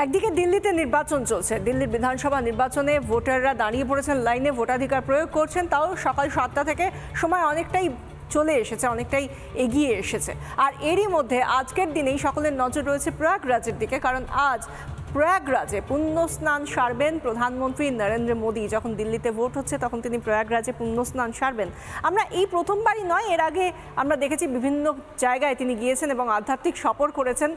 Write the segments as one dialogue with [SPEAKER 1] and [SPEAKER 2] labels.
[SPEAKER 1] একদিকে দিল্লিতে নির্বাচন চলছে, দিল্লির বিধানসভা নির্বাচনে ভোটাররা দাঁড়িয়ে পড়েছেন লাইনে, ভোটাধিকার প্রয়োগ করছেন, তাও সকাল 7টা থেকে সময় অনেকটাই চলে এসেছে, অনেকটাই এগিয়ে এসেছে। আর এরই মধ্যে আজকের দিনেই সকলের নজর রয়েছে প্রয়াগরাজের দিকে, কারণ আজ প্রয়াগরাজে পুণ্য স্নান সারবেন প্রধানমন্ত্রী নরেন্দ্র মোদী। যখন দিল্লিতে ভোট হচ্ছে তখন তিনি প্রয়াগরাজে পুণ্য স্নান সারবেন। আমরা এই প্রথমবারই নয়, এর আগে আমরা দেখেছি বিভিন্ন জায়গায় তিনি গিয়েছেন এবং আধ্যাত্মিক সফর করেছেন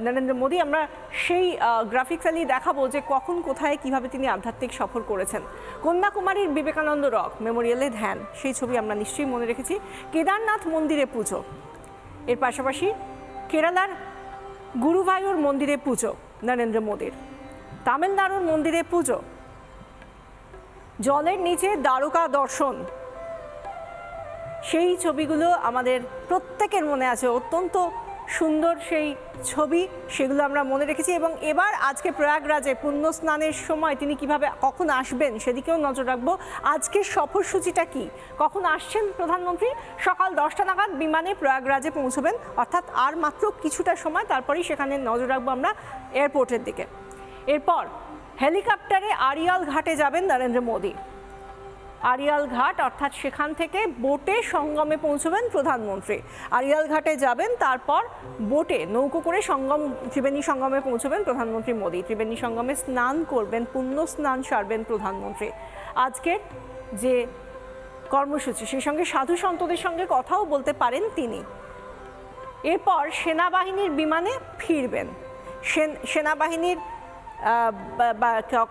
[SPEAKER 1] নরেন্দ্র মোদী। আমরা সেই গ্রাফিক্যালি দেখাবো যে কখন কোথায় কিভাবে তিনি আধ্যাত্মিক সফর করেছেন। কন্যাকুমারীর বিবেকানন্দ রক মেমোরিয়ালে ধ্যান, সেই ছবি আমরা নিশ্চয়ই মনে রেখেছি। কেদারনাথ মন্দিরে পুজো, এর পাশাপাশি কেরালার গুরুভায়ুর মন্দিরে পুজো নরেন্দ্র মোদীর, তামিলনাড়ুর মন্দিরে পুজো, জলের নিচে দ্বারকা দর্শন, সেই ছবিগুলো আমাদের প্রত্যেকের মনে আছে। অত্যন্ত সুন্দর সেই ছবি, সেগুলো আমরা মনে রেখেছি। এবং এবার আজকে প্রয়াগরাজে পুণ্য স্নানের সময় তিনি কিভাবে কখন আসবেন সেদিকেও নজর রাখবো। আজকের সফরসূচিটা কি, কখন আসছেন প্রধানমন্ত্রী? সকাল 10টা নাগাদ বিমানে প্রয়াগরাজে পৌঁছবেন, অর্থাৎ আর মাত্র কিছুটা সময়, তারপরেই সেখানে নজর রাখবো আমরা এয়ারপোর্টের দিকে। এরপর হেলিকপ্টারে আরিয়াল ঘাটে যাবেন নরেন্দ্র মোদী। আরিয়াল ঘাট, অর্থাৎ সেখান থেকে বোটে সঙ্গমে পৌঁছবেন প্রধানমন্ত্রী। আরিয়াল ঘাটে যাবেন, তারপর বোটে নৌকো করে ত্রিবেণী সঙ্গমে পৌঁছবেন প্রধানমন্ত্রী মোদী। ত্রিবেণী সঙ্গমে স্নান করবেন, পুণ্য স্নান সারবেন প্রধানমন্ত্রী। আজকের যে কর্মসূচি, সেই সঙ্গে সাধু সন্তদের সঙ্গে কথাও বলতে পারেন তিনি। এরপর সেনাবাহিনীর বিমানে ফিরবেন, সেনাবাহিনীর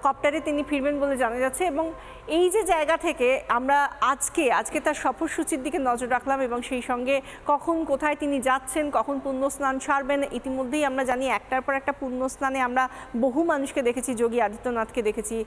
[SPEAKER 1] কপ্টারে তিনি ফিরবেন বলে জানা যাচ্ছে। এবং এই যে জায়গা থেকে আমরা আজকে তার সফরসূচির দিকে নজর রাখলাম এবং সেই সঙ্গে কখন কোথায় তিনি যাচ্ছেন, কখন পুণ্য স্নান সারবেন। ইতিমধ্যেই আমরা জানি একটার পর একটা পুণ্য স্নানে আমরা বহু মানুষকে দেখেছি, যোগী আদিত্যনাথকে দেখেছি।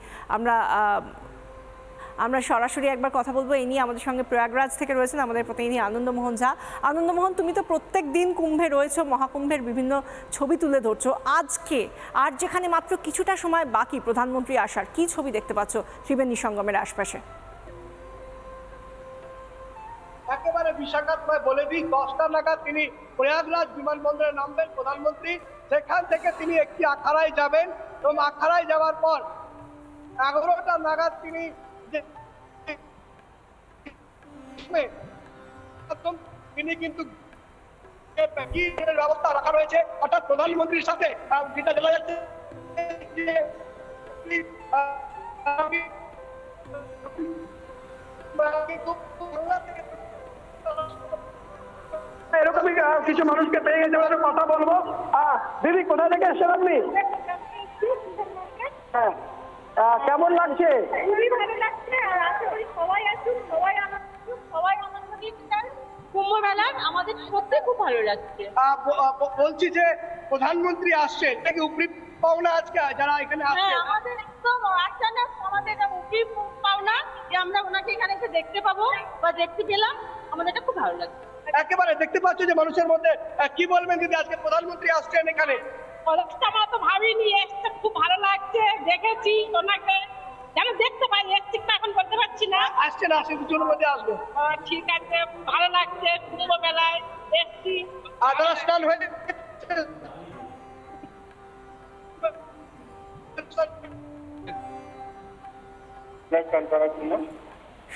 [SPEAKER 1] আমরা সরাসরি একবার কথা বলবো এই নিয়ে। আমাদের সঙ্গে প্রয়াগরাজ থেকে রয়েছেন আমাদের প্রতিনিধি আনন্দমোহন ঝা। আনন্দমোহন, তুমি তো প্রত্যেক দিন কুম্ভে রয়েছো, মহাকুম্ভের বিভিন্ন ছবি তুলে ধরছো। আজকে আর যেখানে মাত্র কিছুটা সময় বাকি প্রধানমন্ত্রী আসার, কি ছবি দেখতে পাচ্ছ ত্রিবেণী সঙ্গমের আশপাশে?
[SPEAKER 2] একেবারে বিশাখায় বলে দিই, 10টা নাগাদ তিনি প্রয়াগরাজ বিমানবন্দরে নামবেন প্রধানমন্ত্রী। সেখান থেকে তিনি একটি আখাড়ায় যাবেন এবং আখাড়ায় যাওয়ার পর 11টা নাগাদ তিনি কিন্তু ব্যবস্থা রাখা রয়েছে, অর্থাৎ প্রধানমন্ত্রীর সাথে যেটা জানা যাচ্ছে এরকমই কিছু মানুষকে পেয়ে গেছে, কথা বলবো। দিদি, কোথা থেকে এসেছেন আপনি? হ্যাঁ, কেমন লাগছে?
[SPEAKER 3] খুবই ভালো লাগছে, আর আশা করি সবাই আসুন, সবাই আনন্দ নিচ্ছেন। কুম্ভ মেলা আমাদের সত্যি খুব ভালো লাগছে।
[SPEAKER 2] বলছি যে প্রধানমন্ত্রী আসছে, এটা কি উপরি পাওনা আজকে যারা এখানে আসছে?
[SPEAKER 3] আমাদের একদম আচানক আমাদের উপরি পাওনা যে আমরা ওনাকে এখানে এসে দেখতে পাবো বা দেখতে পেলাম, আমাদের এটা খুব ভালো লাগছে।
[SPEAKER 2] একেবারে দেখতে পাচ্ছ যে মানুষের মধ্যে কি বলবেন দিদি, আজকে প্রধানমন্ত্রী আসছেন এখানে?
[SPEAKER 3] আমরা তো ভাবিনি, এসে খুব ভালো লাগছে, দেখেছি ওনাকে যেন দেখতে পাই, এসছি এখন বলতে পারছি না।
[SPEAKER 2] আসছেন, কিছুর মধ্যে আসবে।
[SPEAKER 3] ঠিক আছে, ভালো লাগছে, কুম্ভ মেলায় এসছি।
[SPEAKER 2] আদার স্নান হয়ে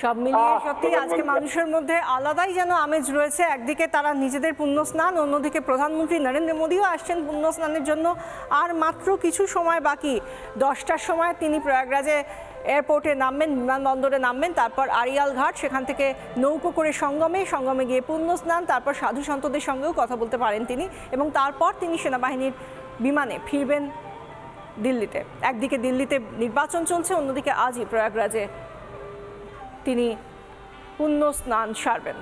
[SPEAKER 1] সব মিলিয়ে সত্যি আজকে মানুষের মধ্যে আলাদাই যেন আমেজ রয়েছে। একদিকে তারা নিজেদের পুণ্য স্নান, অন্যদিকে প্রধানমন্ত্রী নরেন্দ্র মোদীও আসছেন পুণ্য স্নানের জন্য। আর মাত্র কিছু সময় বাকি, 10টার সময় তিনি প্রয়াগরাজে এয়ারপোর্টে নামবেন, বিমানবন্দরে নামবেন, তারপর আরিয়াল ঘাট, সেখান থেকে নৌকো করে সঙ্গমে গিয়ে পুণ্য স্নান, তারপর সাধু সন্তদের সঙ্গেও কথা বলতে পারেন তিনি। এবং তারপর তিনি সেনাবাহিনীর বিমানে ফিরবেন দিল্লিতে। একদিকে দিল্লিতে নির্বাচন চলছে, অন্যদিকে আজই প্রয়াগরাজে তিনি পুণ্য স্নান সারবেন।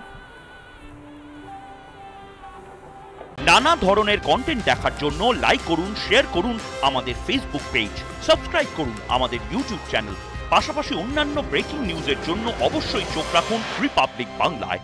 [SPEAKER 4] নানা ধরনের কন্টেন্ট দেখার জন্য লাইক করুন, শেয়ার করুন আমাদের ফেসবুক পেজ, সাবস্ক্রাইব করুন আমাদের ইউটিউব চ্যানেল। পাশাপাশি অন্যান্য ব্রেকিং নিউজের জন্য অবশ্যই চোখ রাখুন রিপাবলিক বাংলায়।